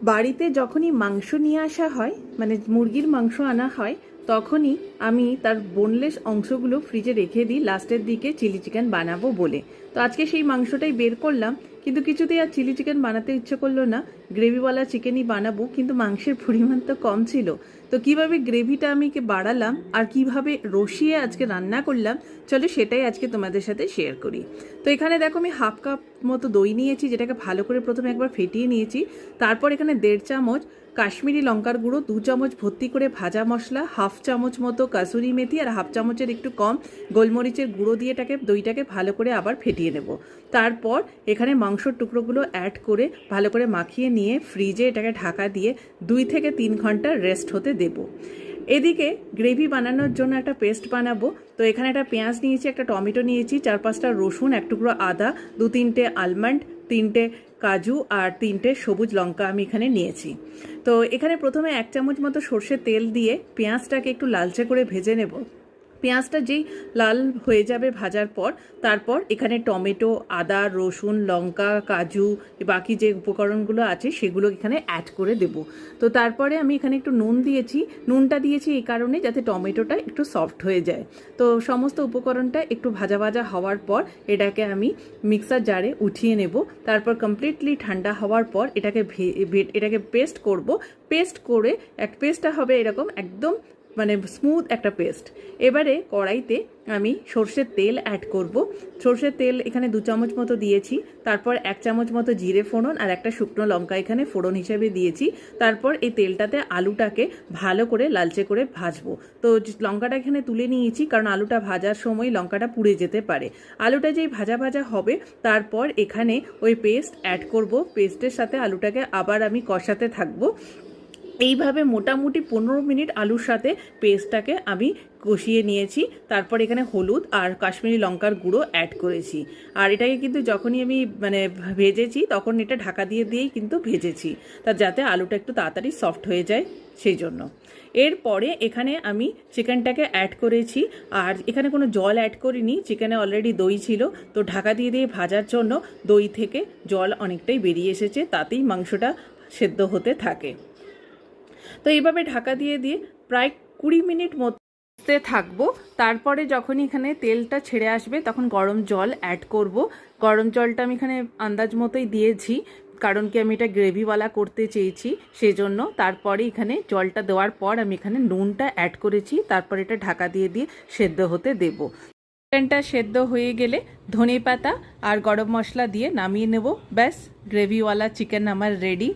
বাড়িতে যখনই মাংস নিয়ে আসা হয়, মানে মুরগির মাংস আনা হয়, তখনই আমি তার বোনলেস অংশগুলো ফ্রিজে রেখে দিই লাস্টের দিকে চিলি চিকেন বানাবো বলে। তো আজকে সেই মাংসটাই বের করলাম, কিন্তু কিছুতেই আর চিলি চিকেন বানাতে ইচ্ছে করলো না। গ্রেভিওয়ালা চিকেনই বানাবো, কিন্তু মাংসের পরিমাণ তো কম ছিল। তো কিভাবে গ্রেভিটা আমি বাড়ালাম আর কিভাবে রসিয়ে আজকে রান্না করলাম, চলো সেটাই আজকে তোমাদের সাথে শেয়ার করি। তো এখানে দেখো আমি হাফ কাপ মতো দই নিয়েছি, যেটাকে ভালো করে প্রথমে একবার ফেটিয়ে নিয়েছি। তারপর এখানে 1.5 চামচ কাশ্মীরি লঙ্কার গুঁড়ো, 2 চামচ ভর্তি করে ভাজা মশলা, হাফ চামচ মতো কাসুরি মেথি আর হাফ চামচের একটু কম গোলমরিচের গুঁড়ো দিয়ে দইটাকে ভালো করে আবার ফেটিয়ে নেব। তারপর এখানে মাংসর টুকরোগুলো অ্যাড করে ভালো করে মাখিয়ে নিয়ে ফ্রিজে এটাকে ঢাকা দিয়ে 2 থেকে 3 ঘন্টা রেস্ট হতে দেব। এদিকে গ্রেভি বানানোর জন্য একটা পেস্ট বানাবো। তো এখানে একটা পেঁয়াজ নিয়েছি, একটা টমেটো নিয়েছি, 4-5টা রসুন, 1 টুকরো আদা, 2-3টে আলমন্ড, 3টে কাজু আর 3টে সবুজ লঙ্কা আমি এখানে নিয়েছি। তো এখানে প্রথমে 1 চামচ মতো সর্ষের তেল দিয়ে পেঁয়াজটাকে একটু লালচে করে ভেজে নেব। পেঁয়াজটা যেই লাল হয়ে যাবে ভাজার পর, তারপর এখানে টমেটো, আদা, রসুন, লঙ্কা, কাজু, বাকি যে উপকরণগুলো আছে সেগুলো এখানে অ্যাড করে দেব। তো তারপরে আমি এখানে একটু নুন দিয়েছি। নুনটা দিয়েছি এই কারণে যাতে টমেটোটা একটু সফট হয়ে যায়। তো সমস্ত উপকরণটা একটু ভাজা ভাজা হওয়ার পর এটাকে আমি মিক্সার জারে উঠিয়ে নেব। তারপর কমপ্লিটলি ঠান্ডা হওয়ার পর এটাকে পেস্ট করব। পেস্ট করে পেস্টটা হবে এরকম একদম মানে স্মুথ একটা পেস্ট। এবারে কড়াইতে আমি সর্ষের তেল অ্যাড করব। সর্ষের তেল এখানে 2 চামচ মতো দিয়েছি। তারপর 1 চামচ মতো জিরে ফোড়ন আর একটা শুকনো লঙ্কা এখানে ফোড়ন হিসেবে দিয়েছি। তারপর এই তেলটাতে আলুটাকে ভালো করে লালচে করে ভাজবো। তো লঙ্কাটা এখানে তুলে নিয়েছি, কারণ আলুটা ভাজার সময় লঙ্কাটা পুড়ে যেতে পারে। আলুটা যেই ভাজা ভাজা হবে, তারপর এখানে ওই পেস্ট অ্যাড করব। পেস্টের সাথে আলুটাকে আবার আমি কষাতে থাকবো। এইভাবে মোটামুটি 15 মিনিট আলুর সাথে পেস্টটাকে আমি কষিয়ে নিয়েছি। তারপর এখানে হলুদ আর কাশ্মীরি লঙ্কার গুঁড়ো অ্যাড করেছি। আর এটাকে কিন্তু যখনই আমি ভেজেছি তখন এটা ঢাকা দিয়েই কিন্তু ভেজেছি, তা যাতে আলুটা একটু তাড়াতাড়ি সফট হয়ে যায় সেই জন্য। এরপরে এখানে আমি চিকেনটাকে অ্যাড করেছি, আর এখানে কোনো জল অ্যাড করিনি, চিকেনে অলরেডি দই ছিল। তো ঢাকা দিয়ে ভাজার জন্য দই থেকে জল অনেকটাই বেরিয়ে এসেছে, তাতেই মাংসটা সেদ্ধ হতে থাকে। তো এইভাবে ঢাকা দিয়ে প্রায় 20 মিনিট মধ্যে থাকবো। তারপরে যখন এখানে তেলটা ছেড়ে আসবে তখন গরম জল অ্যাড করব। গরম জলটা আমি এখানে আন্দাজ মতোই দিয়েছি, কারণ কি আমি এটা গ্রেভিওয়ালা করতে চেয়েছি সেজন্য। তারপরে এখানে জলটা দেওয়ার পর আমি এখানে নুনটা অ্যাড করেছি। তারপর এটা ঢাকা দিয়ে সেদ্ধ হতে দেব। চিকেনটা সেদ্ধ হয়ে গেলে ধনেপাতা আর গরম মশলা দিয়ে নামিয়ে নেব। ব্যাস, গ্রেভিওয়ালা চিকেন আমার রেডি।